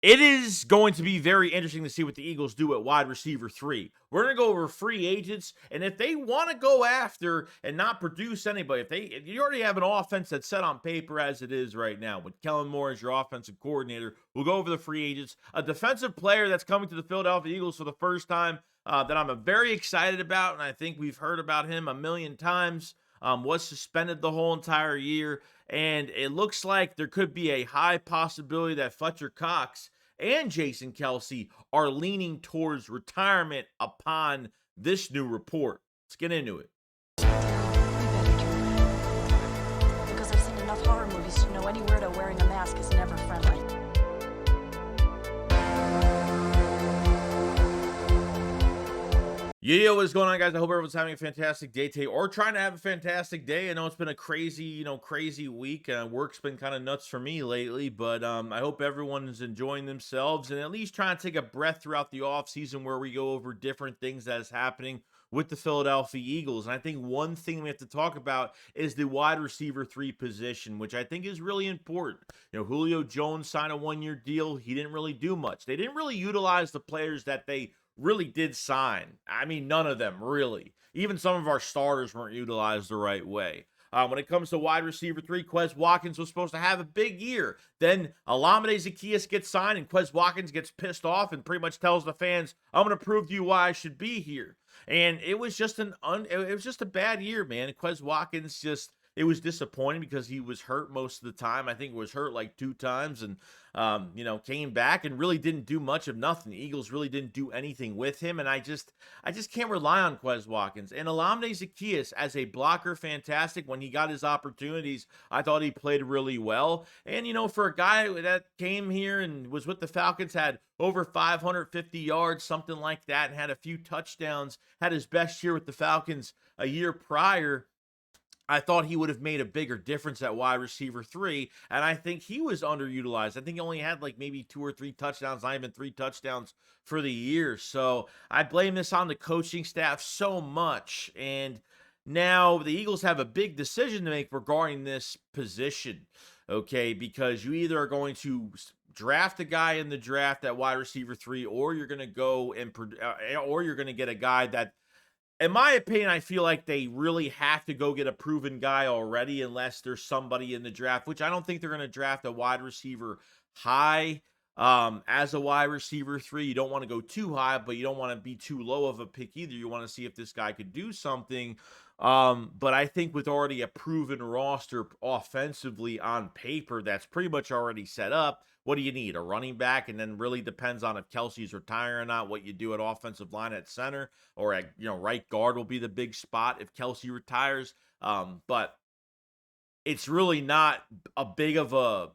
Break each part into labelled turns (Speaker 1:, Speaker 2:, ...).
Speaker 1: It is going to be very interesting to see what the Eagles do at wide receiver 3. We're going to go over free agents, and if they want to go after and not produce anybody, if you already have an offense that's set on paper as it is right now, with Kellen Moore as your offensive coordinator, we'll go over the free agents. A defensive player that's coming to the Philadelphia Eagles for the first time that I'm very excited about, and I think we've heard about him a million times, was suspended the whole entire year, and it looks like there could be a high possibility that Fletcher Cox and Jason Kelsey are leaning towards retirement upon this new report. Let's get into it.
Speaker 2: Because I've seen enough horror movies to know any weirdo wearing a mask is never friendly.
Speaker 1: Yeah, what's going on, guys? I hope everyone's having a fantastic day today, or trying to have a fantastic day. I know it's been a crazy, crazy week. Work's been kind of nuts for me lately, but I hope everyone is enjoying themselves and at least trying to take a breath throughout the off season, where we go over different things that is happening with the Philadelphia Eagles. And I think one thing we have to talk about is the wide receiver 3 position, which I think is really important. Julio Jones signed a 1-year deal. He didn't really do much. They didn't really utilize the players that they really did sign. I mean, none of them really. Even some of our starters weren't utilized the right way. When it comes to wide receiver 3, Quez Watkins was supposed to have a big year. Then Olamide Zaccheaus gets signed, and Quez Watkins gets pissed off and pretty much tells the fans, "I'm going to prove to you why I should be here." And it was just it was just a bad year, man. Quez Watkins it was disappointing because he was hurt most of the time. I think he was hurt like 2 times, and came back and really didn't do much of nothing. The Eagles really didn't do anything with him, and I just can't rely on Quez Watkins. And Olamide Zaccheaus as a blocker, fantastic. When he got his opportunities, I thought he played really well. And for a guy that came here and was with the Falcons, had over 550 yards, something like that, and had a few touchdowns, had his best year with the Falcons a year prior, I thought he would have made a bigger difference at wide receiver 3, and I think he was underutilized. I think he only had like maybe 2 or 3 touchdowns, not even 3 touchdowns for the year. So I blame this on the coaching staff so much. And now the Eagles have a big decision to make regarding this position, okay? Because you either are going to draft a guy in the draft at wide receiver 3, or you're going to go and or you're going to get a guy that, in my opinion, I feel like they really have to go get a proven guy already, unless there's somebody in the draft, which I don't think they're going to draft a wide receiver high as a wide receiver 3. You don't want to go too high, but you don't want to be too low of a pick either. You want to see if this guy could do something. But I think with already a proven roster offensively on paper that's pretty much already set up, what do you need? A running back, and then really depends on if Kelsey's retiring or not, what you do at offensive line at center, or at right guard will be the big spot if Kelsey retires. But it's really not that big of a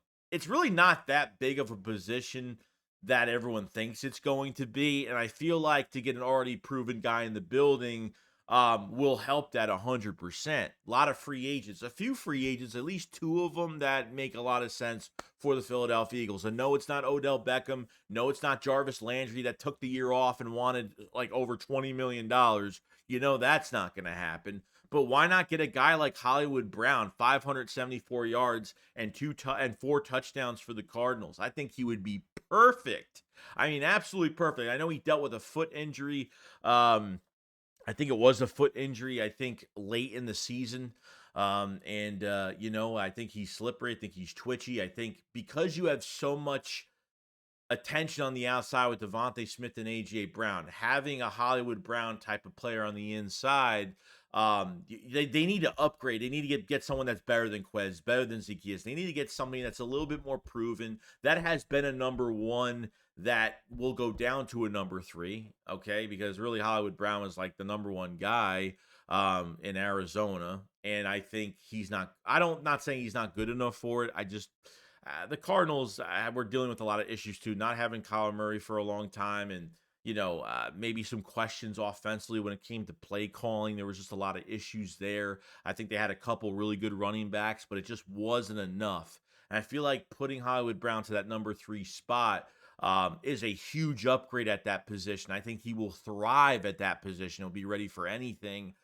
Speaker 1: position that everyone thinks it's going to be. And I feel like to get an already proven guy in the building will help that 100%. A lot of free agents, a few free agents, at least 2 of them that make a lot of sense for the Philadelphia Eagles. And no, it's not Odell Beckham. No, it's not Jarvis Landry that took the year off and wanted like over $20 million. That's not going to happen. But why not get a guy like Hollywood Brown, 574 yards and 4 touchdowns for the Cardinals? I think he would be perfect. I mean, absolutely perfect. I know he dealt with a foot injury. I think it was a foot injury, I think, late in the season. I think he's slippery. I think he's twitchy. I think because you have so much attention on the outside with Devontae Smith and A.J. Brown, having a Hollywood Brown type of player on the inside, they need to upgrade. They need to get someone that's better than Quez, better than Zaccheaus. They need to get somebody that's a little bit more proven, that has been a number 1, that will go down to a number 3, okay? Because really Hollywood Brown was like the number 1 guy in Arizona, and I think not saying he's not good enough for it. I just the Cardinals were dealing with a lot of issues too, not having Kyler Murray for a long time, and maybe some questions offensively when it came to play calling. There was just a lot of issues there. I think they had a couple really good running backs, but it just wasn't enough. And I feel like putting Hollywood Brown to that number 3 spot is a huge upgrade at that position. I think he will thrive at that position. He'll be ready for anything.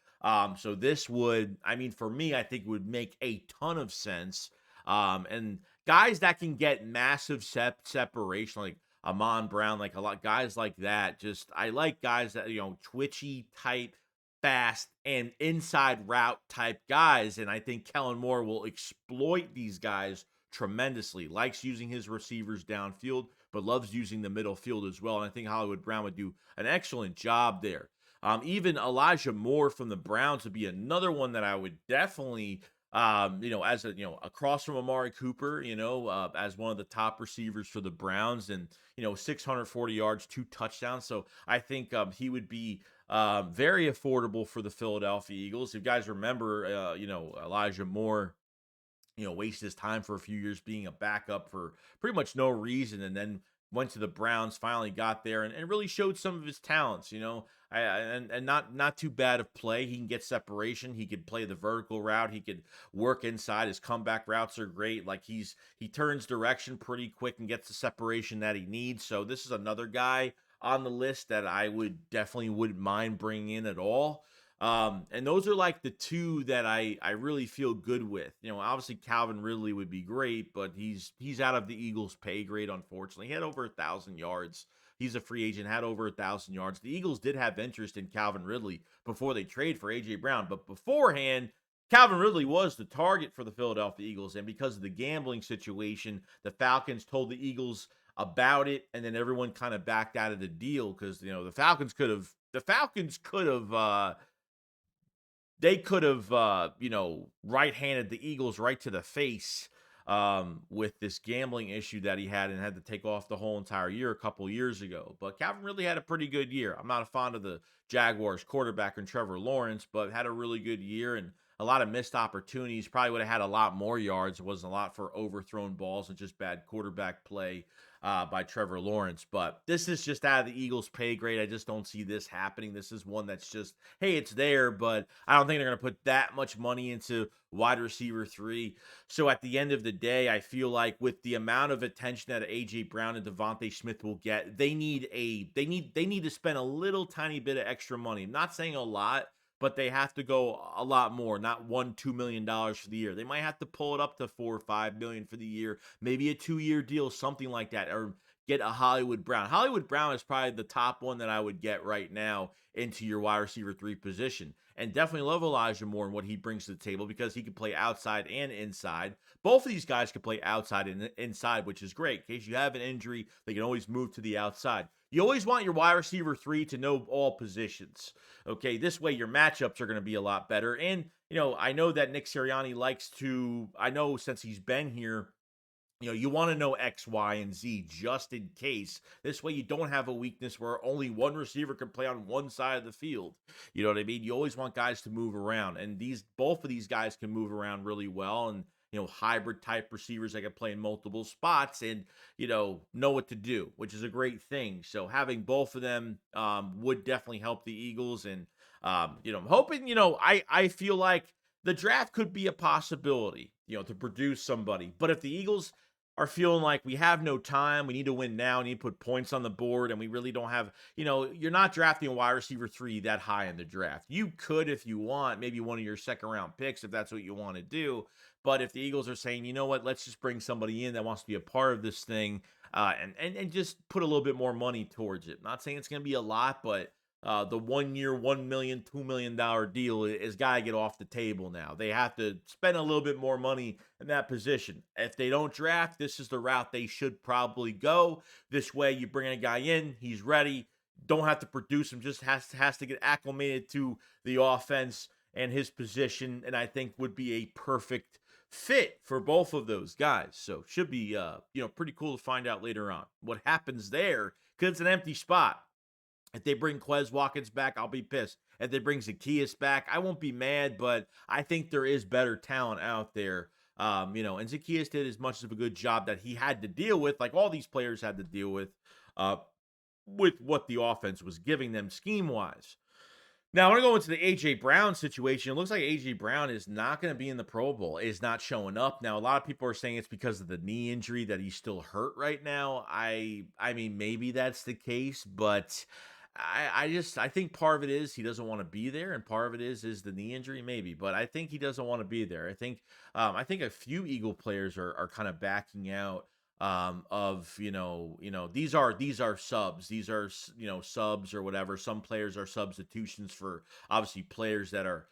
Speaker 1: So this would, for me, I think it would make a ton of sense. And guys that can get massive separation, like Amon Brown, like a lot guys like that. Just I like guys that twitchy type, fast and inside route type guys, and I think Kellen Moore will exploit these guys tremendously. Likes using his receivers downfield, but loves using the middle field as well. And I think Hollywood Brown would do an excellent job there. Even Elijah Moore from the Browns would be another one that I would definitely, as across from Amari Cooper, as one of the top receivers for the Browns, and 640 yards, 2 touchdowns. So I think he would be very affordable for the Philadelphia Eagles. If you guys remember, Elijah Moore wasted his time for a few years being a backup for pretty much no reason, and then went to the Browns, finally got there, and really showed some of his talents. And not too bad of play. He can get separation. He could play the vertical route. He could work inside. His comeback routes are great. Like he turns direction pretty quick and gets the separation that he needs. So this is another guy on the list that I would definitely wouldn't mind bringing in at all. And those are like the two that I really feel good with. Obviously Calvin Ridley would be great, but he's out of the Eagles' pay grade, unfortunately. He had over 1,000 yards. He's a free agent, had over 1,000 yards. The Eagles did have interest in Calvin Ridley before they trade for AJ Brown, but beforehand, Calvin Ridley was the target for the Philadelphia Eagles, and because of the gambling situation, the Falcons told the Eagles about it, and then everyone kind of backed out of the deal because the Falcons could have right-handed the Eagles right to the face with this gambling issue that he had and had to take off the whole entire year a couple years ago. But Calvin really had a pretty good year. I'm not a fan of the Jaguars quarterback and Trevor Lawrence, but had a really good year and a lot of missed opportunities. Probably would have had a lot more yards. It wasn't a lot for overthrown balls and just bad quarterback play by Trevor Lawrence. But this is just out of the Eagles' pay grade. I just don't see this happening. This is one that's just, hey, it's there, but I don't think they're going to put that much money into wide receiver 3. So at the end of the day, I feel like with the amount of attention that AJ Brown and Devontae Smith will get, they need to spend a little tiny bit of extra money. I'm not saying a lot, but they have to go a lot more, not $1-2 million for the year. They might have to pull it up to $4 or $5 million for the year, maybe a 2-year deal, something like that, or get a Hollywood Brown. Hollywood Brown is probably the top one that I would get right now into your wide receiver 3 position. And definitely love Elijah Moore and what he brings to the table because he can play outside and inside. Both of these guys can play outside and inside, which is great. In case you have an injury, they can always move to the outside. You always want your wide receiver 3 to know all positions. Okay, this way your matchups are going to be a lot better. And, I know that Nick Sirianni likes to, I know since he's been here, you want to know X, Y, and Z just in case. This way you don't have a weakness where only one receiver can play on one side of the field. You know what I mean? You always want guys to move around. And both of these guys can move around really well. And, hybrid type receivers that can play in multiple spots and, know what to do, which is a great thing. So having both of them would definitely help the Eagles. And, I'm hoping, I feel like the draft could be a possibility, to produce somebody. But if the Eagles are feeling like we have no time, we need to win now, we need to put points on the board, and we really don't have, you're not drafting a wide receiver 3 that high in the draft. You could, if you want, maybe one of your second round picks, if that's what you want to do. But if the Eagles are saying, you know what, let's just bring somebody in that wants to be a part of this thing, and just put a little bit more money towards it. Not saying it's going to be a lot, but the 1 year, $1 million, $2 million deal is got to get off the table now. They have to spend a little bit more money in that position. If they don't draft, this is the route they should probably go. This way, you bring a guy in, he's ready, don't have to produce him, just has to get acclimated to the offense and his position, and I think would be a perfect fit for both of those guys. So should be pretty cool to find out later on what happens there, because it's an empty spot. If they bring Quez Watkins back, I'll be pissed. If they bring Zacchaeus back, I won't be mad, but I think there is better talent out there. And Zacchaeus did as much of a good job that he had to deal with, like all these players had to deal with what the offense was giving them scheme-wise. Now, I want to go into the A.J. Brown situation. It looks like A.J. Brown is not going to be in the Pro Bowl, is not showing up. Now, a lot of people are saying it's because of the knee injury that he's still hurt right now. I mean, maybe that's the case, but I think part of it is he doesn't want to be there, and part of it is the knee injury, maybe. But I think he doesn't want to be there. I think a few Eagle players are kind of backing out of these are subs, these are subs or whatever. Some players are substitutions for obviously players that are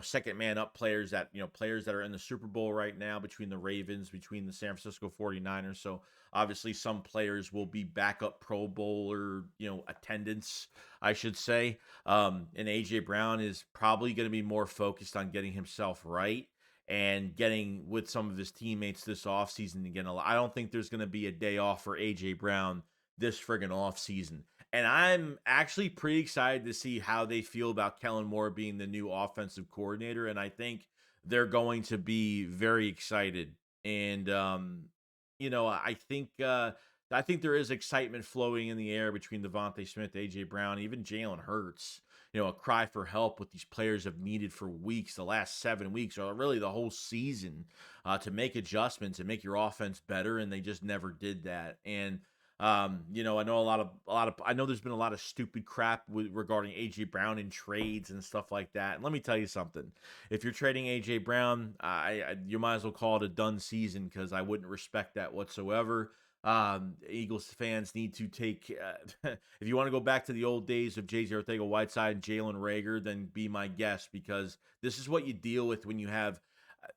Speaker 1: second man up players that players that are in the Super Bowl right now between the Ravens, between the San Francisco 49ers. So obviously some players will be backup Pro Bowler attendance, I should say. And AJ Brown is probably going to be more focused on getting himself right and getting with some of his teammates this offseason again. I don't think there's going to be a day off for AJ Brown this friggin' offseason. And I'm actually pretty excited to see how they feel about Kellen Moore being the new offensive coordinator. And I think they're going to be very excited. And I think there is excitement flowing in the air between Devontae Smith, AJ Brown, even Jalen Hurts. A cry for help what these players have needed for weeks, the last 7 weeks, or really the whole season, to make adjustments and make your offense better, and they just never did that. And I know I know there's been a lot of stupid crap regarding AJ Brown in trades and stuff like that. And let me tell you something: if you're trading AJ Brown, you might as well call it a done season, because I wouldn't respect that whatsoever. Eagles fans need to take, if you want to go back to the old days of J.J. Arcega-Whiteside and Jalen Reagor, then be my guest, because this is what you deal with when you have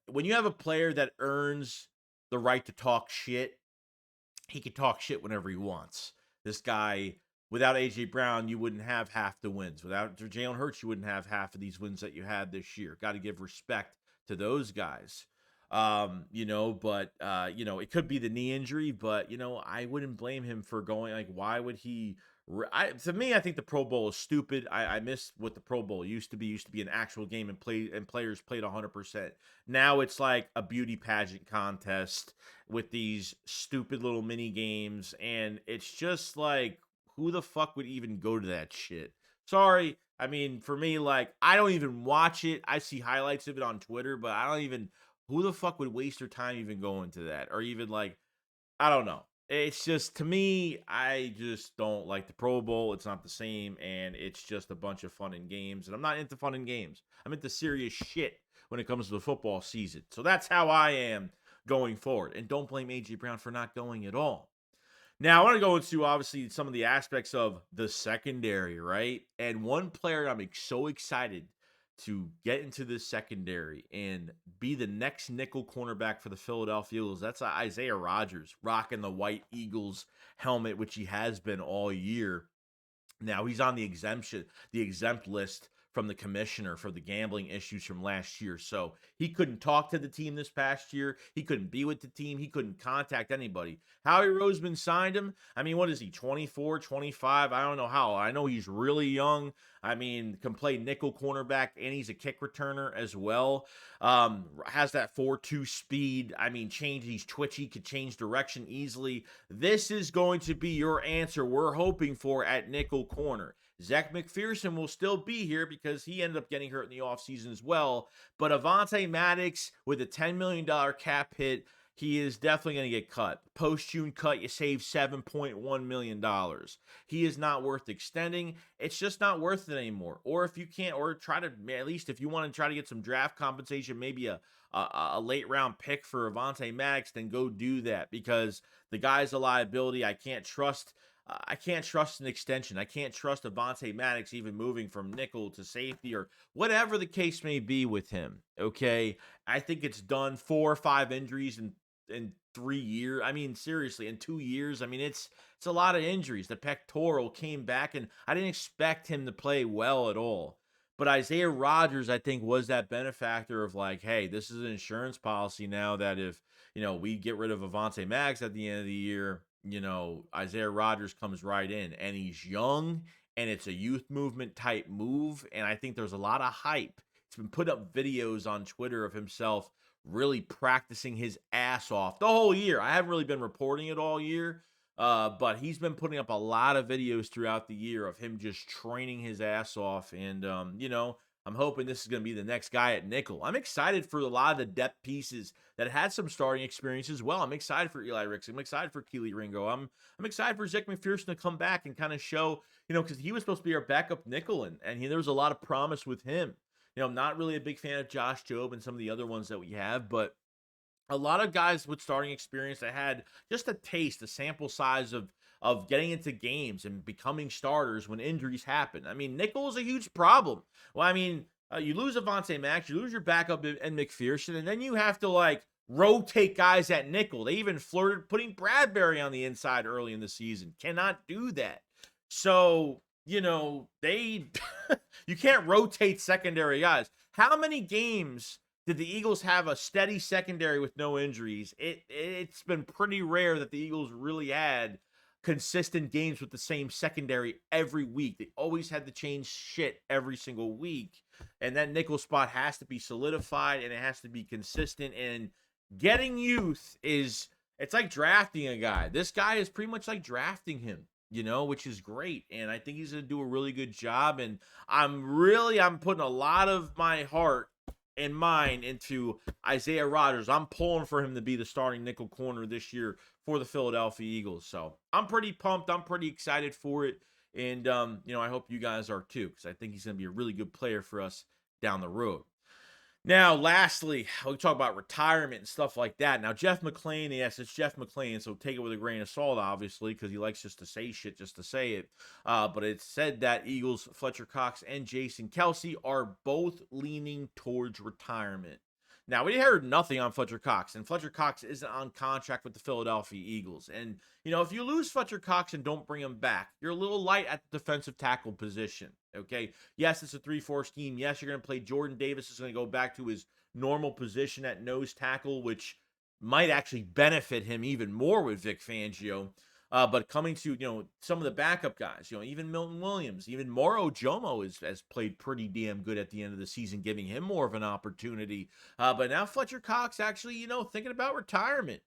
Speaker 1: a player that earns the right to talk shit. He can talk shit whenever he wants. This guy, without AJ Brown, you wouldn't have half the wins. Without Jalen Hurts, you wouldn't have half of these wins that you had this year. Got to give respect to those guys. But it could be the knee injury, but I wouldn't blame him for going. Like, why would he? To me, I think the Pro Bowl is stupid. I miss what the Pro Bowl used to be. Used to be an actual game and players played 100%. Now it's like a beauty pageant contest with these stupid little mini games, and it's just like, who the fuck would even go to that shit? Sorry. I mean, for me, like, I don't even watch it. I see highlights of it on Twitter, but I don't even, who the fuck would waste their time even going to that? Or even like, I don't know. It's just, to me, I just don't like the Pro Bowl. It's not the same, and it's just a bunch of fun and games. And I'm not into fun and games. I'm into serious shit when it comes to the football season. So that's how I am going forward. And don't blame AJ Brown for not going at all. Now, I want to go into, obviously, some of the aspects of the secondary, right? And one player I'm so excited to get into this secondary and be the next nickel cornerback for the Philadelphia Eagles. That's Isiah Rodgers, rocking the white Eagles helmet, which he has been all year. Now he's on the exempt list from the commissioner for the gambling issues from last year. So he couldn't talk to the team this past year. He couldn't be with the team. He couldn't contact anybody. Howie Roseman signed him. I mean, what is he, 24, 25? I don't know how. I know he's really young. I mean, can play nickel cornerback, and he's a kick returner as well. Has that 4.2 speed. I mean, he's twitchy, could change direction easily. This is going to be your answer we're hoping for at nickel corner. Zach McPherson will still be here because he ended up getting hurt in the offseason as well. But Avonte Maddox, with a $10 million cap hit, he is definitely going to get cut. Post-June cut, you save $7.1 million. He is not worth extending. It's just not worth it anymore. Or if you can't, or try to, at least if you want to try to get some draft compensation, maybe a late round pick for Avonte Maddox, then go do that, because the guy's a liability. I can't trust an extension. I can't trust Avonte Maddox even moving from nickel to safety or whatever the case may be with him. Okay. I think it's done. 4 or 5 injuries in 3 years. I mean, seriously, in 2 years. I mean, it's a lot of injuries. The pectoral came back, and I didn't expect him to play well at all. But Isiah Rodgers, I think, was that benefactor of like, hey, this is an insurance policy now that if, we get rid of Avonte Maddox at the end of the year, Isiah Rodgers comes right in, and he's young, and it's a youth movement type move. And I think there's a lot of hype. He's been put up videos on Twitter of himself really practicing his ass off the whole year. I haven't really been reporting it all year, but he's been putting up a lot of videos throughout the year of him just training his ass off. And, I'm hoping this is going to be the next guy at nickel. I'm excited for a lot of the depth pieces that had some starting experience as well. I'm excited for Eli Ricks. I'm excited for Keely Ringo. I'm excited for Zach McPherson to come back and kind of show, because he was supposed to be our backup nickel, and there was a lot of promise with him. I'm not really a big fan of Josh Jobe and some of the other ones that we have, but a lot of guys with starting experience that had just a taste, a sample size of getting into games and becoming starters when injuries happen. I mean, nickel is a huge problem. Well, I mean, you lose Avonte Max, you lose your backup in McPherson, and then you have to like rotate guys at nickel. They even flirted putting Bradbury on the inside early in the season. Cannot do that. So, they you can't rotate secondary guys. How many games did the Eagles have a steady secondary with no injuries? It's been pretty rare that the Eagles really had consistent games with the same secondary every week. They always had to change shit every single week. And that nickel spot has to be solidified and it has to be consistent. And getting youth it's like drafting a guy. This guy is pretty much like drafting him, which is great. And I think he's going to do a really good job. And I'm putting a lot of my heart and mind into Isiah Rodgers. I'm pulling for him to be the starting nickel corner this year for the Philadelphia Eagles. So I'm pretty pumped. I'm pretty excited for it. And, I hope you guys are too, because I think he's going to be a really good player for us down the road. Now, lastly, we talk about retirement and stuff like that. Now, Jeff McClain, yes, it's Jeff McClain, so take it with a grain of salt, obviously, because he likes just to say shit just to say it. But it said that Eagles, Fletcher Cox, and Jason Kelce are both leaning towards retirement. Now, we heard nothing on Fletcher Cox, and Fletcher Cox isn't on contract with the Philadelphia Eagles. And, if you lose Fletcher Cox and don't bring him back, you're a little light at the defensive tackle position, okay? Yes, it's a 3-4 scheme. Yes, you're going to play Jordan Davis is going to go back to his normal position at nose tackle, which might actually benefit him even more with Vic Fangio. But coming to, some of the backup guys, even Milton Williams, even Moro Jomo has played pretty damn good at the end of the season, giving him more of an opportunity. But now Fletcher Cox actually, thinking about retirement,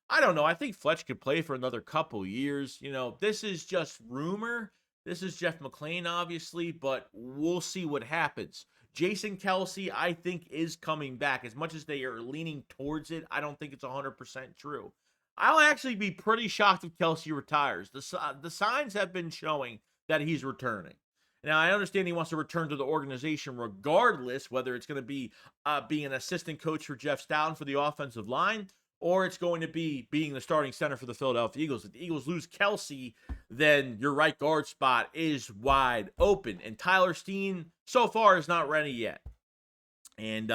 Speaker 1: I don't know. I think Fletch could play for another couple years. This is just rumor. This is Jeff McClain, obviously, but we'll see what happens. Jason Kelce, I think, is coming back. As much as they are leaning towards it, I don't think it's 100% true. I'll actually be pretty shocked if Kelce retires. The signs have been showing that he's returning. Now, I understand he wants to return to the organization regardless, whether it's going to be being an assistant coach for Jeff Stoughton for the offensive line, or it's going to be being the starting center for the Philadelphia Eagles. If the Eagles lose Kelce, then your right guard spot is wide open. And Tyler Steen, so far, is not ready yet. And,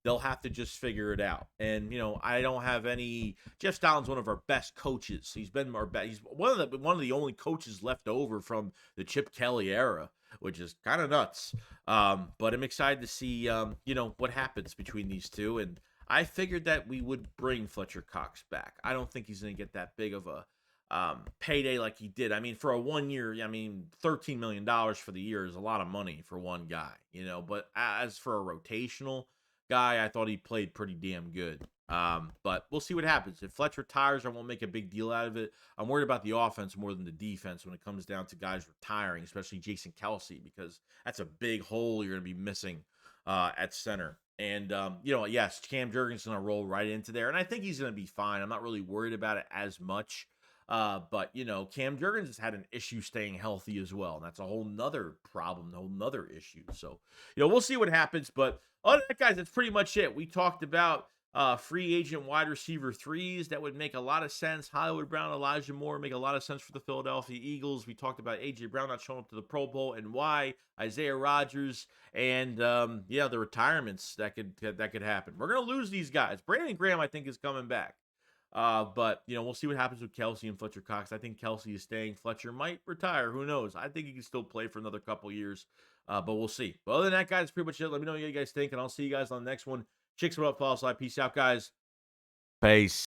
Speaker 1: they'll have to just figure it out. And, I don't have any. Jeff Stoughton's one of our best coaches. He's been our best. He's one of the only coaches left over from the Chip Kelly era, which is kind of nuts. But I'm excited to see, what happens between these two. And I figured that we would bring Fletcher Cox back. I don't think he's going to get that big of a payday like he did. I mean, for a 1 year, $13 million for the year is a lot of money for one guy, but as for a rotational guy, I thought he played pretty damn good. But we'll see what happens. If Fletcher retires, I won't make a big deal out of it. I'm worried about the offense more than the defense when it comes down to guys retiring, especially Jason Kelce, because that's a big hole you're going to be missing at center. And, yes, Cam Jurgens going to roll right into there. And I think he's going to be fine. I'm not really worried about it as much. But, Cam Jurgens has had an issue staying healthy as well. And that's a whole nother problem, a whole nother issue. So, we'll see what happens. But other than that, guys, that's pretty much it. We talked about free agent wide receiver threes. That would make a lot of sense. Hollywood Brown, Elijah Moore make a lot of sense for the Philadelphia Eagles. We talked about A.J. Brown not showing up to the Pro Bowl and why. Isiah Rodgers and, the retirements that could happen. We're going to lose these guys. Brandon Graham, I think, is coming back. But, we'll see what happens with Kelce and Fletcher Cox. I think Kelce is staying. Fletcher might retire. Who knows? I think he can still play for another couple years. But we'll see. But other than that, guys, that's pretty much it. Let me know what you guys think, and I'll see you guys on the next one. Chicks, what up, follow slide. Peace out, guys. Peace.